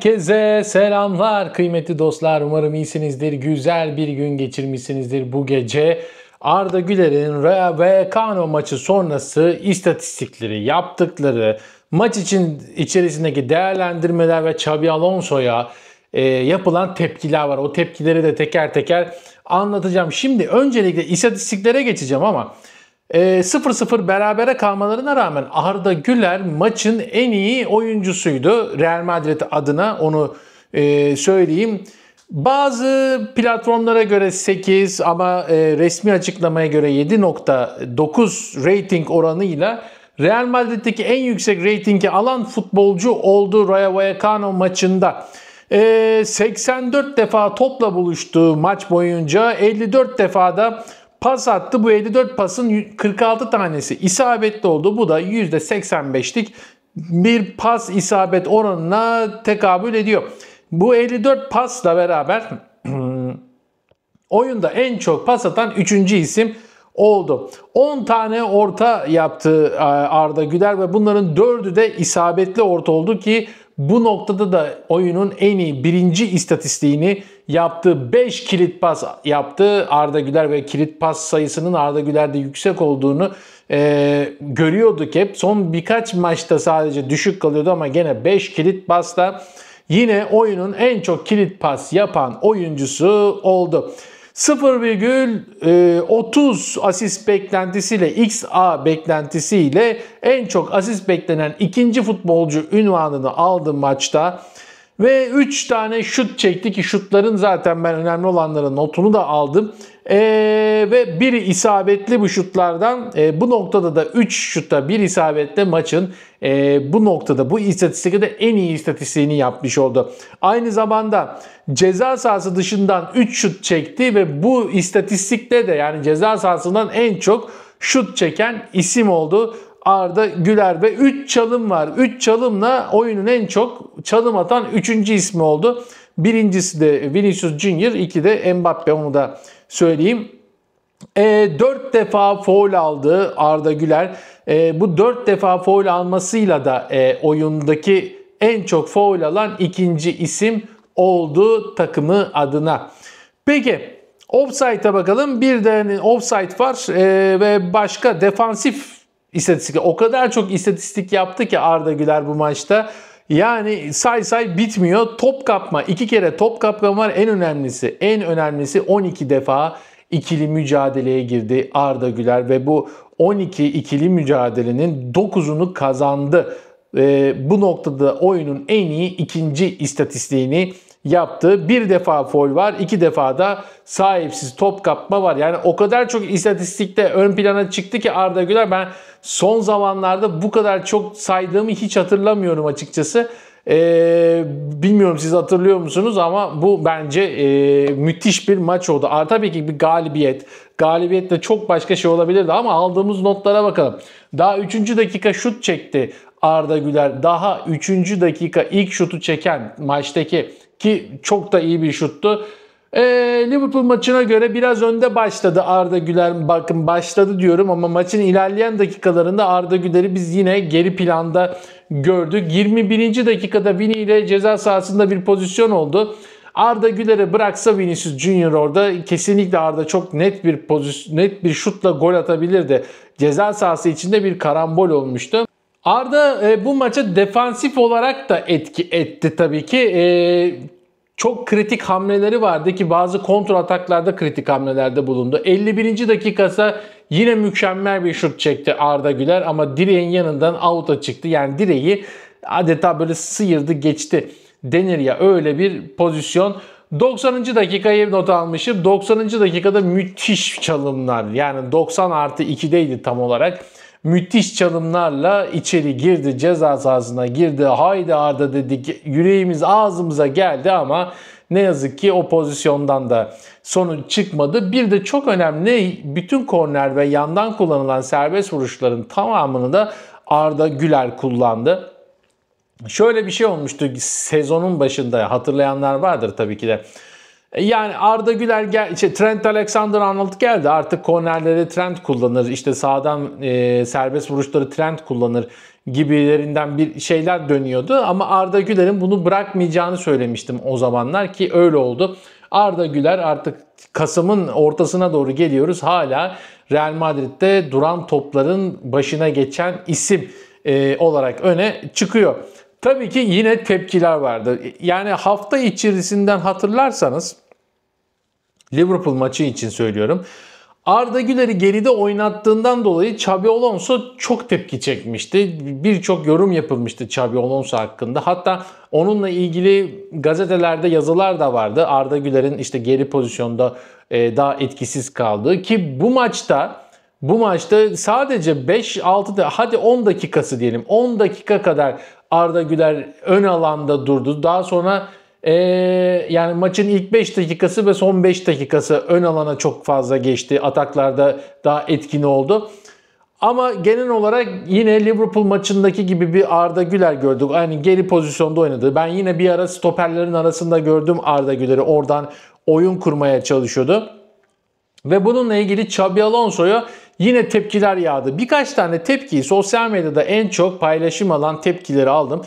Herkese selamlar kıymetli dostlar. Umarım iyisinizdir. Güzel bir gün geçirmişsinizdir bu gece. Arda Güler'in Rayo Vallecano maçı sonrası istatistikleri, yaptıkları, maç içerisindeki değerlendirmeler ve Xabi Alonso'ya yapılan tepkiler var. O tepkileri de teker teker anlatacağım. Şimdi öncelikle istatistiklere geçeceğim ama 0-0 berabere kalmalarına rağmen Arda Güler maçın en iyi oyuncusuydu. Real Madrid adına onu söyleyeyim. Bazı platformlara göre 8 ama resmi açıklamaya göre 7.9 rating oranıyla Real Madrid'deki en yüksek reytingi alan futbolcu oldu Rayo Vallecano maçında. 84 defa topla buluştu maç boyunca, 54 defa da pas attı. Bu 54 pasın 46 tanesi isabetli oldu. Bu da %85'lik bir pas isabet oranına tekabül ediyor. Bu 54 pasla beraber oyunda en çok pas atan 3. isim oldu. 10 tane orta yaptı Arda Güler ve bunların 4'ü de isabetli orta oldu ki bu noktada da oyunun en iyi birinci istatistiğini yaptı. 5 kilit pas yaptı Arda Güler ve kilit pas sayısının Arda Güler'de yüksek olduğunu görüyorduk hep. Son birkaç maçta sadece düşük kalıyordu ama gene 5 kilit pasla yine oyunun en çok kilit pas yapan oyuncusu oldu. 0,30 asist beklentisiyle, XA beklentisiyle en çok asist beklenen ikinci futbolcu unvanını aldı maçta. Ve 3 tane şut çekti ki şutların zaten ben önemli olanların notunu da aldım. Ve biri isabetli bu şutlardan. Bu noktada da 3 şutta 1 isabetle maçın bu noktada bu istatistikte de en iyi istatistiğini yapmış oldu. Aynı zamanda ceza sahası dışından 3 şut çekti ve bu istatistikte de yani ceza sahasından en çok şut çeken isim oldu Arda Güler ve 3 çalım var. 3 çalımla oyunun en çok çalım atan 3. ismi oldu. Birincisi de Vinicius Junior, 2 de Mbappe, onu da söyleyeyim. 4 defa faul aldı Arda Güler. Bu 4 defa faul almasıyla da oyundaki en çok faul alan 2. isim oldu takımı adına. Peki offside'a bakalım. Bir de offside var ve başka defansif istatistik. O kadar çok istatistik yaptı ki Arda Güler bu maçta. Yani say bitmiyor. Top kapma, 2 kere top kapma var. En önemlisi 12 defa ikili mücadeleye girdi Arda Güler ve bu 12 ikili mücadelenin 9'unu kazandı. Bu noktada oyunun en iyi 2. istatistiğini yaptı. 1 defa faul var, 2 defa da sahipsiz top kapma var. Yani o kadar çok istatistikte ön plana çıktı ki Arda Güler, ben son zamanlarda bu kadar çok saydığımı hiç hatırlamıyorum açıkçası. Bilmiyorum siz hatırlıyor musunuz ama bu bence müthiş bir maç oldu. Tabii ki bir galibiyet. Galibiyetle çok başka şey olabilirdi ama aldığımız notlara bakalım. Daha 3. dakika şut çekti Arda Güler. Daha 3. dakika ilk şutu çeken maçtaki ki çok da iyi bir şuttu. Liverpool maçına göre biraz önde başladı Arda Güler. Bakın başladı diyorum ama maçın ilerleyen dakikalarında Arda Güler'i biz yine geri planda gördük. 21. dakikada Vini ile ceza sahasında bir pozisyon oldu. Arda Güler'e bıraksa Vinicius Junior orada kesinlikle Arda çok net bir şutla gol atabilirdi. Ceza sahası içinde bir karambol olmuştu. Arda bu maça defansif olarak da etki etti tabii ki. Çok kritik hamleleri vardı ki bazı kontra ataklarda kritik hamlelerde bulundu. 51. dakikası yine mükemmel bir şut çekti Arda Güler ama direğin yanından out'a çıktı. Yani direği adeta böyle sıyırdı geçti denir ya, öyle bir pozisyon. 90. dakikayı not almışım. 90. dakikada müthiş çalımlar, yani 90+2'deydi tam olarak. Müthiş çalımlarla içeri girdi, ceza sahasına girdi. Haydi Arda dedik, yüreğimiz ağzımıza geldi ama ne yazık ki o pozisyondan da sonuç çıkmadı. Bir de çok önemli, bütün korner ve yandan kullanılan serbest vuruşların tamamını da Arda Güler kullandı. Şöyle bir şey olmuştu sezonun başında, hatırlayanlar vardır tabii ki de. Yani Arda Güler Trent Alexander-Arnold geldi. Artık kornerleri Trent kullanır. İşte sağdan serbest vuruşları Trent kullanır gibilerinden bir şeyler dönüyordu. Ama Arda Güler'in bunu bırakmayacağını söylemiştim o zamanlar ki öyle oldu. Arda Güler artık Kasım'ın ortasına doğru geliyoruz. Hala Real Madrid'de duran topların başına geçen isim olarak öne çıkıyor. Tabii ki yine tepkiler vardı. Yani hafta içerisinden hatırlarsanız Liverpool maçı için söylüyorum. Arda Güler'i geride oynattığından dolayı Xabi Alonso çok tepki çekmişti. Birçok yorum yapılmıştı Xabi Alonso hakkında. Hatta onunla ilgili gazetelerde yazılar da vardı. Arda Güler'in işte geri pozisyonda daha etkisiz kaldığı ki bu maçta sadece 5-6 hadi 10 dakikası diyelim. 10 dakika kadar Arda Güler ön alanda durdu. Daha sonra yani maçın ilk 5 dakikası ve son 5 dakikası ön alana çok fazla geçti. Ataklarda daha etkin oldu. Ama genel olarak yine Liverpool maçındaki gibi bir Arda Güler gördük. Yani geri pozisyonda oynadı. Ben yine bir ara stoperlerin arasında gördüm Arda Güler'i. Oradan oyun kurmaya çalışıyordu. Ve bununla ilgili Xabi Alonso'ya yine tepkiler yağdı. Birkaç tane tepkiyi sosyal medyada en çok paylaşım alan tepkileri aldım.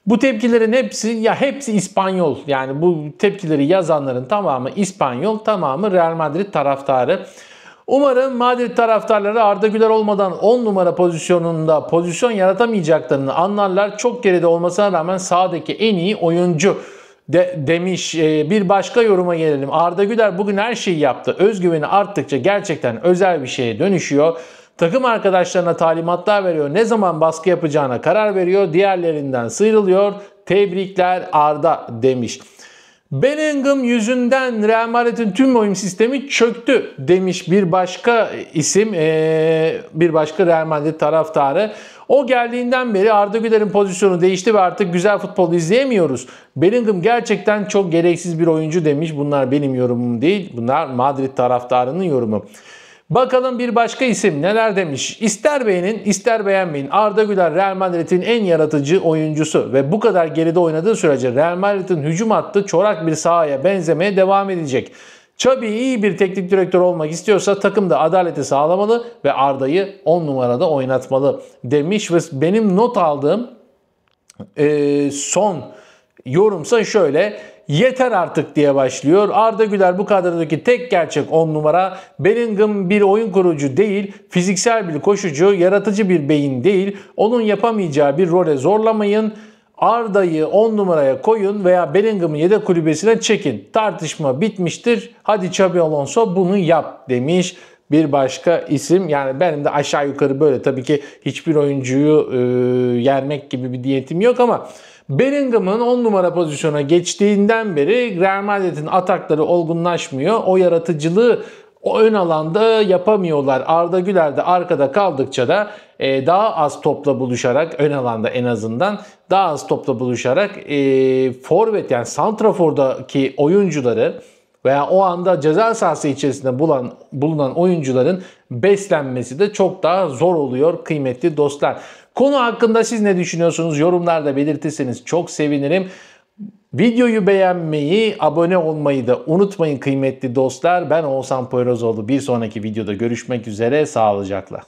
Bu tepkilerin hepsi İspanyol. Yani bu tepkileri yazanların tamamı İspanyol, tamamı Real Madrid taraftarı. Umarım Madrid taraftarları Arda Güler olmadan 10 numara pozisyonunda pozisyon yaratamayacaklarını anlarlar. Çok geride olmasına rağmen sahadaki en iyi oyuncu demiş. Bir başka yoruma gelelim. Arda Güler bugün her şeyi yaptı. Özgüveni arttıkça gerçekten özel bir şeye dönüşüyor. Takım arkadaşlarına talimatlar veriyor. Ne zaman baskı yapacağına karar veriyor. Diğerlerinden sıyrılıyor. Tebrikler Arda demiş. Bellingham yüzünden Real Madrid'in tüm oyun sistemi çöktü demiş bir başka isim, bir başka Real Madrid taraftarı. O geldiğinden beri Arda Güler'in pozisyonu değişti ve artık güzel futbol izleyemiyoruz. Bellingham gerçekten çok gereksiz bir oyuncu demiş. Bunlar benim yorumum değil. Bunlar Madrid taraftarının yorumu. Bakalım bir başka isim neler demiş. İster beğenin ister beğenmeyin. Arda Güler Real Madrid'in en yaratıcı oyuncusu ve bu kadar geride oynadığı sürece Real Madrid'in hücum hattı çorak bir sahaya benzemeye devam edecek. Xabi iyi bir teknik direktör olmak istiyorsa takımda adaleti sağlamalı ve Arda'yı 10 numarada oynatmalı demiş ve benim not aldığım son yorumsa şöyle: yeter artık diye başlıyor. Arda Güler bu kadrodaki tek gerçek 10 numara. Bellingham bir oyun kurucu değil, fiziksel bir koşucu, yaratıcı bir beyin değil. Onun yapamayacağı bir role zorlamayın. Arda'yı 10 numaraya koyun veya Bellingham'ı yedek kulübesine çekin. Tartışma bitmiştir. Hadi Xabi Alonso bunu yap demiş bir başka isim. Yani benim de aşağı yukarı böyle, tabii ki hiçbir oyuncuyu yermek gibi bir niyetim yok ama Bellingham'ın 10 numara pozisyona geçtiğinden beri Real Madrid'in atakları olgunlaşmıyor. O yaratıcılığı o ön alanda yapamıyorlar. Arda Güler de arkada kaldıkça da daha az topla buluşarak, ön alanda en azından daha az topla buluşarak forvet yani santrafordaki oyuncuları veya o anda ceza sahası içerisinde bulunan oyuncuların beslenmesi de çok daha zor oluyor kıymetli dostlar. Konu hakkında siz ne düşünüyorsunuz? Yorumlarda belirtirseniz çok sevinirim. Videoyu beğenmeyi, abone olmayı da unutmayın kıymetli dostlar. Ben Oğuzhan Poyrazoğlu. Bir sonraki videoda görüşmek üzere. Sağlıcakla.